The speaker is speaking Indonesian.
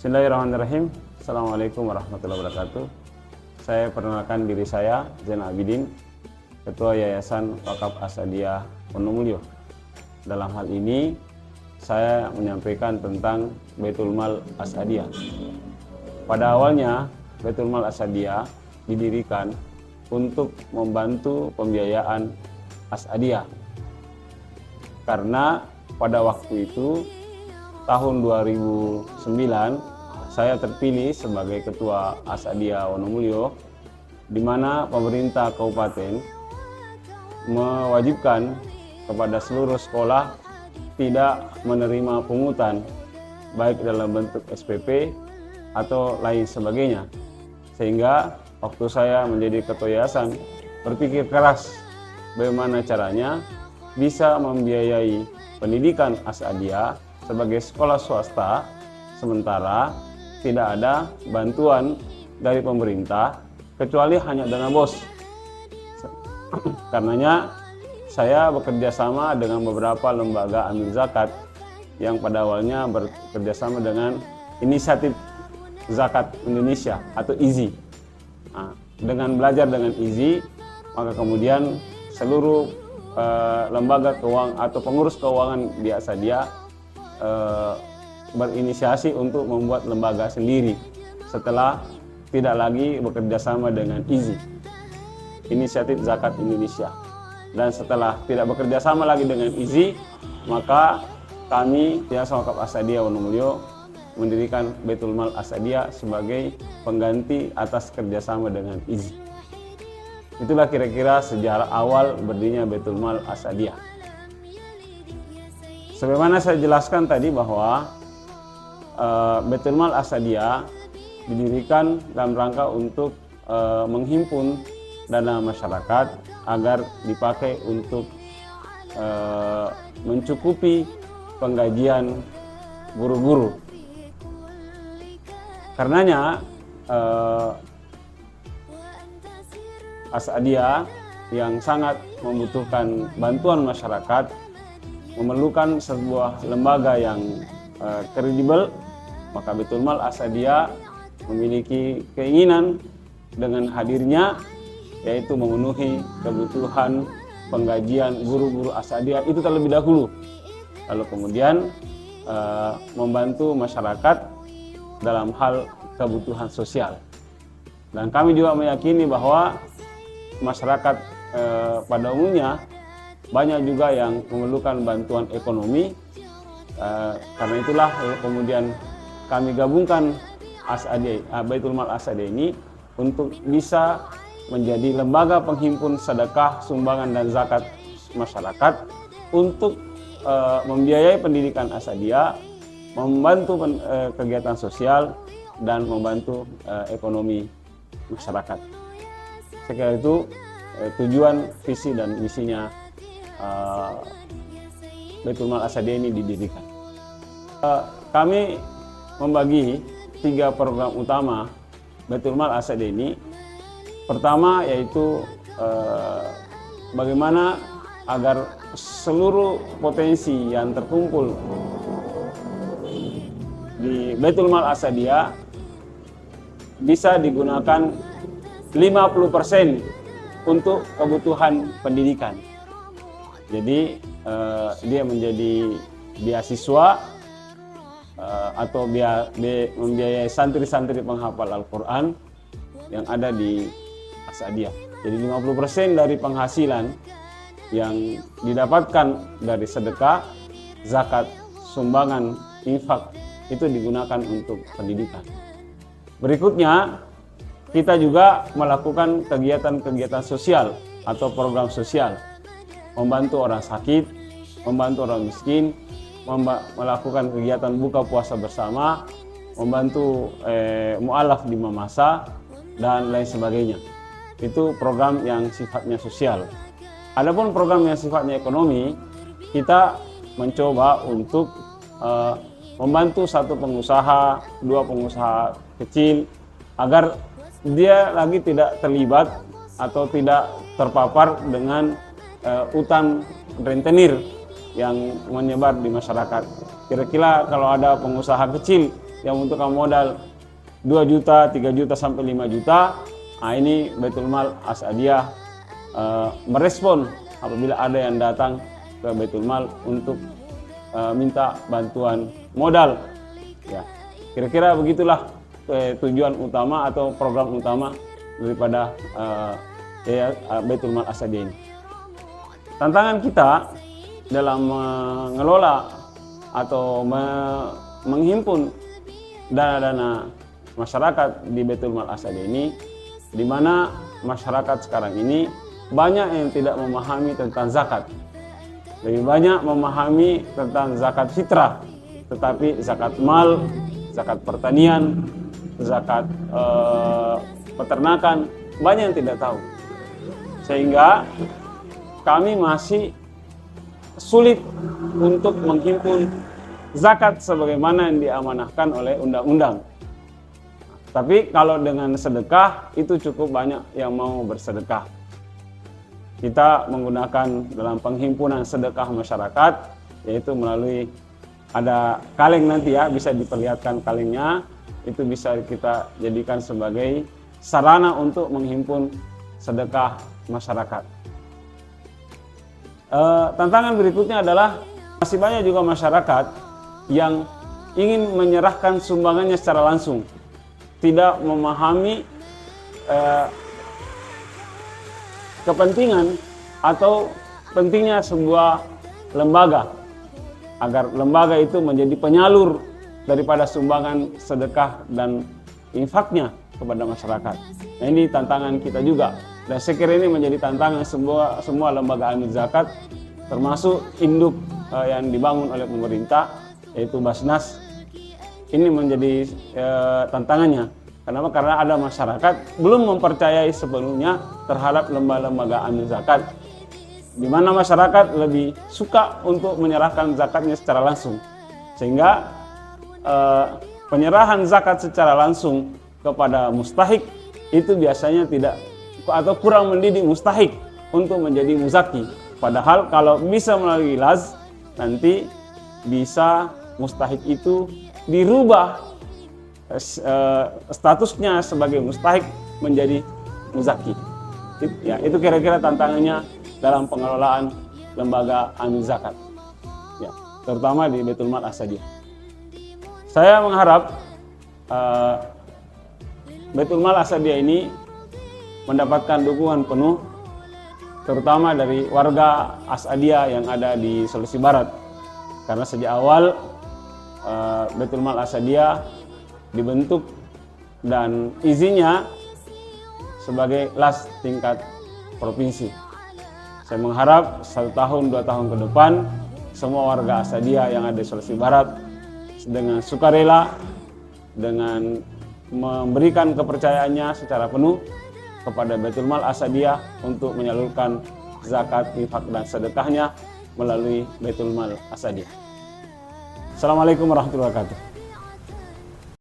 Bismillahirrahmanirrahim. Assalamualaikum warahmatullahi wabarakatuh. Saya perkenalkan diri saya, Zainal Abidin, Ketua Yayasan Wakaf Asadiah Wonomulyo. Dalam hal ini, saya menyampaikan tentang Baitul Mal Asadiah. Pada awalnya, Baitul Mal Asadiah didirikan untuk membantu pembiayaan Asadiah. Karena pada waktu itu, tahun 2009, saya terpilih sebagai Ketua Asadiah Wonomulyo, di mana pemerintah kabupaten mewajibkan kepada seluruh sekolah tidak menerima pungutan, baik dalam bentuk SPP atau lain sebagainya. Sehingga waktu saya menjadi Ketua Yayasan, berpikir keras bagaimana caranya bisa membiayai pendidikan Asadiah sebagai sekolah swasta, sementara tidak ada bantuan dari pemerintah kecuali hanya dana BOS. Karenanya saya bekerja sama dengan beberapa lembaga amil zakat yang pada awalnya bekerja sama dengan Inisiatif Zakat Indonesia atau IZI. Nah, dengan belajar dengan IZI, maka kemudian seluruh lembaga keuangan atau pengurus keuangan di Asadiah berinisiasi untuk membuat lembaga sendiri setelah tidak lagi bekerja sama dengan IZI, Inisiatif Zakat Indonesia. Dan setelah tidak bekerja sama lagi dengan IZI, maka kami Yayasan Wakaf Asadiah Wonomulyo mendirikan Baitul Mal Asadiah sebagai pengganti atas kerjasama dengan IZI. Itulah kira-kira sejarah awal berdirinya Baitul Mal Asadiah. Sebagaimana saya jelaskan tadi bahwa Baitul Mal Asadiah didirikan dalam rangka untuk menghimpun dana masyarakat agar dipakai untuk mencukupi penggajian guru-guru. Karenanya Asadiah yang sangat membutuhkan bantuan masyarakat memerlukan sebuah lembaga yang kredibel, maka Baitul Mal Asadiah memiliki keinginan dengan hadirnya yaitu memenuhi kebutuhan penggajian guru-guru Asadiah itu terlebih dahulu, lalu kemudian membantu masyarakat dalam hal kebutuhan sosial. Dan kami juga meyakini bahwa masyarakat pada umumnya banyak juga yang memerlukan bantuan ekonomi. Karena itulah kemudian kami gabungkan Baitul Mal Asadiah ini untuk bisa menjadi lembaga penghimpun sedekah, sumbangan dan zakat masyarakat untuk membiayai pendidikan Asadiah, membantu kegiatan sosial dan membantu ekonomi masyarakat. Saya kira itu tujuan, visi dan misinya Baitul Mal Asadiah ini didirikan. Kami membagi 3 program utama Baitul Mal Asadiah ini. Pertama yaitu bagaimana agar seluruh potensi yang terkumpul di Baitul Mal Asadiah bisa digunakan 50% untuk kebutuhan pendidikan. Jadi dia menjadi beasiswa atau membiayai santri-santri penghafal Al-Quran yang ada di Asadiah. Jadi 50% dari penghasilan yang didapatkan dari sedekah, zakat, sumbangan, infak itu digunakan untuk pendidikan. Berikutnya, kita juga melakukan kegiatan-kegiatan sosial atau program sosial, membantu orang sakit, membantu orang miskin, melakukan kegiatan buka puasa bersama, membantu mu'alaf di Mamasa, dan lain sebagainya. Itu program yang sifatnya sosial. Adapun program yang sifatnya ekonomi, kita mencoba untuk membantu satu pengusaha, 2 pengusaha kecil, agar dia lagi tidak terlibat atau tidak terpapar dengan utang rentenir yang menyebar di masyarakat. Kira-kira kalau ada pengusaha kecil yang membutuhkan modal 2 juta, 3 juta sampai 5 juta, nah ini Baitul Mal Asadiyah merespon apabila ada yang datang ke Baitul Mal untuk minta bantuan modal. Ya, kira-kira begitulah tujuan utama atau program utama daripada Baitul Mal Asadiyah ini. Tantangan kita dalam mengelola atau menghimpun dana-dana masyarakat di Baitul Mal Asadiyah ini, di mana masyarakat sekarang ini banyak yang tidak memahami tentang zakat. Lebih banyak memahami tentang zakat fitrah, tetapi zakat mal, zakat pertanian, zakat peternakan banyak yang tidak tahu. Sehingga kami masih sulit untuk menghimpun zakat sebagaimana yang diamanahkan oleh undang-undang. Tapi kalau dengan sedekah itu cukup banyak yang mau bersedekah. Kita menggunakan dalam penghimpunan sedekah masyarakat, yaitu melalui ada kaleng nanti ya, bisa diperlihatkan kalengnya, itu bisa kita jadikan sebagai sarana untuk menghimpun sedekah masyarakat. Tantangan berikutnya adalah masih banyak juga masyarakat yang ingin menyerahkan sumbangannya secara langsung, tidak memahami kepentingan atau pentingnya sebuah lembaga, agar lembaga itu menjadi penyalur daripada sumbangan sedekah dan infaknya kepada masyarakat. Nah, ini tantangan kita juga. Dan saya kira ini menjadi tantangan semua lembaga amil zakat, termasuk induk yang dibangun oleh pemerintah, yaitu Basnas. Ini menjadi tantangannya. Kenapa? Karena ada masyarakat belum mempercayai sepenuhnya terhadap lembaga-lembaga amil zakat, di mana masyarakat lebih suka untuk menyerahkan zakatnya secara langsung. Sehingga penyerahan zakat secara langsung kepada mustahik itu biasanya tidak atau kurang mendidik mustahik untuk menjadi muzaki. Padahal kalau bisa melalui laz, nanti bisa mustahik itu dirubah statusnya sebagai mustahik menjadi muzaki. Ya, itu kira-kira tantangannya dalam pengelolaan lembaga amil zakat, ya, terutama di Baitul Mal Asadiyah. Saya mengharap Baitul Mal Asadiyah ini mendapatkan dukungan penuh, terutama dari warga Asadiyah yang ada di Sulawesi Barat, karena sejak awal Baitul Mal Asadiyah dibentuk dan izinnya sebagai las tingkat provinsi. Saya mengharap 1 tahun 2 tahun ke depan semua warga Asadiyah yang ada di Sulawesi Barat dengan sukarela, dengan memberikan kepercayaannya secara penuh kepada Baitul Mal Asadiyah untuk menyalurkan zakat, infak dan sedekahnya melalui Baitul Mal Asadiyah. Assalamualaikum warahmatullahi wabarakatuh.